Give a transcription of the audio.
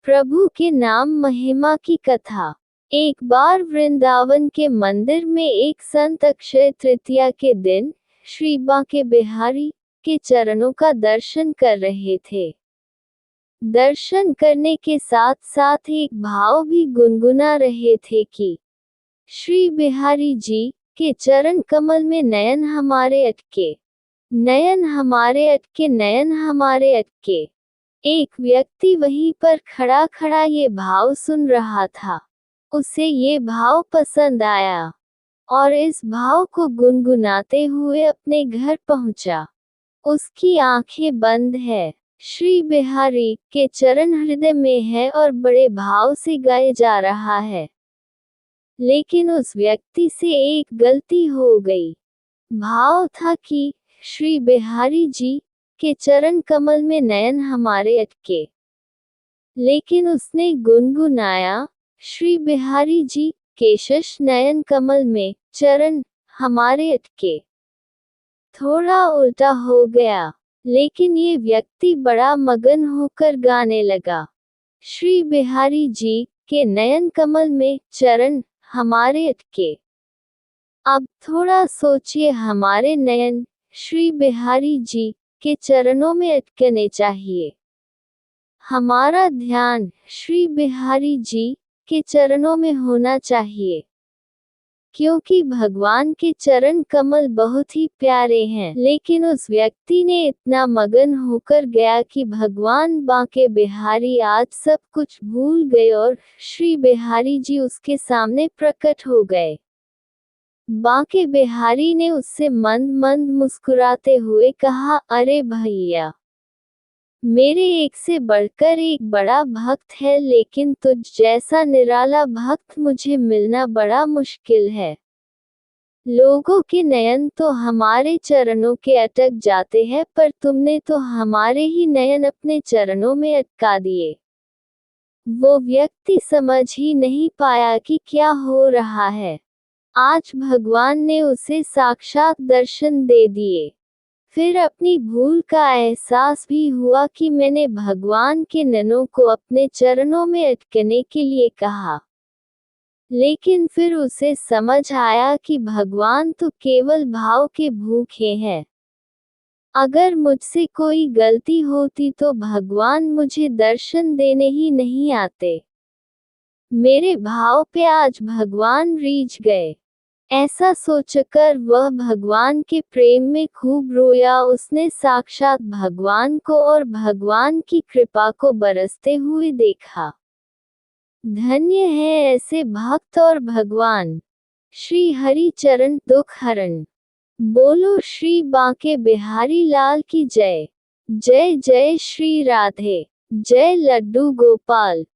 प्रभु के नाम महिमा की कथा। एक बार वृंदावन के मंदिर में एक संत अक्षय तृतीया के दिन श्री बांके बिहारी के चरणों का दर्शन कर रहे थे। दर्शन करने के साथ साथ एक भाव भी गुनगुना रहे थे कि श्री बिहारी जी के चरण कमल में नयन हमारे अटके, नयन हमारे अटके, नयन हमारे अटके। एक व्यक्ति वहीं पर खड़ा खड़ा ये भाव सुन रहा था। उसे ये भाव पसंद आया और इस भाव को गुनगुनाते हुए अपने घर पहुंचा। उसकी आंखें बंद है। श्री बिहारी के चरण हृदय में है और बड़े भाव से गाए जा रहा है। लेकिन उस व्यक्ति से एक गलती हो गई। भाव था कि श्री बिहारी जी के चरण कमल में नयन हमारे अटके, लेकिन उसने गुनगुनाया श्री बिहारी जी केशश नयन कमल में चरण हमारे अटके। थोड़ा उल्टा हो गया, लेकिन ये व्यक्ति बड़ा मगन होकर गाने लगा। श्री बिहारी जी के नयन कमल में चरण हमारे अटके। अब थोड़ा सोचिए, हमारे नयन श्री बिहारी जी के चरणों में अटकने चाहिए। हमारा ध्यान श्री बिहारी जी के चरणों में होना चाहिए, क्योंकि भगवान के चरण कमल बहुत ही प्यारे हैं। लेकिन उस व्यक्ति ने इतना मगन होकर गया कि भगवान बांके बिहारी आज सब कुछ भूल गए और श्री बिहारी जी उसके सामने प्रकट हो गए। बांके बिहारी ने उससे मंद मंद मुस्कुराते हुए कहा, अरे भैया, मेरे एक से बढ़कर एक बड़ा भक्त है, लेकिन तुझ जैसा निराला भक्त मुझे मिलना बड़ा मुश्किल है। लोगों के नयन तो हमारे चरणों के अटक जाते हैं, पर तुमने तो हमारे ही नयन अपने चरणों में अटका दिए। वो व्यक्ति समझ ही नहीं पाया कि क्या हो रहा है। आज भगवान ने उसे साक्षात दर्शन दे दिए। फिर अपनी भूल का एहसास भी हुआ कि मैंने भगवान के नयनों को अपने चरणों में अटकने के लिए कहा। लेकिन फिर उसे समझ आया कि भगवान तो केवल भाव के भूखे हैं। अगर मुझसे कोई गलती होती तो भगवान मुझे दर्शन देने ही नहीं आते। मेरे भाव पे आज भगवान रीझ गए। ऐसा सोचकर वह भगवान के प्रेम में खूब रोया। उसने साक्षात भगवान को और भगवान की कृपा को बरसते हुए देखा। धन्य है ऐसे भक्त और भगवान। श्री हरि चरण दुख हरण। बोलो श्री बांके बिहारी लाल की जय। जय जय श्री राधे। जय लड्डू गोपाल।